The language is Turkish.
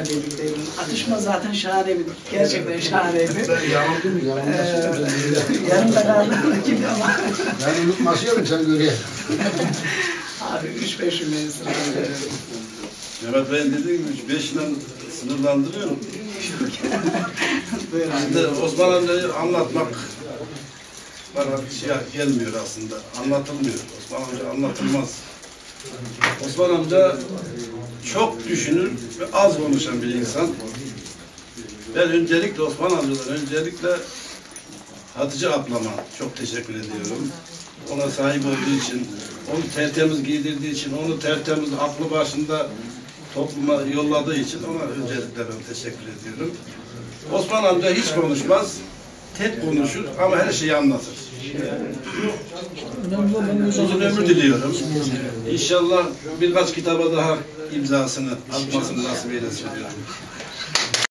Birlikteydim. Atışma zaten şahaneydi. Gerçekten şahaneydi. Ben yanıldım. Yanımda kaldım gibi ama. Ben unutmasıyorum sen görüyorsun. Abi 3-5 cümleyi sıraladım. Mehmet Bey'in dediği gibi 3-5 ile sınırlandırıyorum. Şimdi Osman amcayı anlatmak bana gelmiyor aslında. Anlatılmıyor. Osman amca anlatılmaz. Osman amca çok düşünür ve az konuşan bir insan. Ben öncelikle Osman amcadan öncelikle Hatice ablama çok teşekkür ediyorum. Ona sahip olduğu için, onu tertemiz giydirdiği için, onu tertemiz aklı başında topluma yolladığı için ona öncelikle ben teşekkür ediyorum. Osman amca hiç konuşmaz, tek konuşur ama her şeyi anlatır. Uzun ömür diliyorum. İnşallah birkaç kitaba daha imzasını atmasını nasip eylesin diyorum.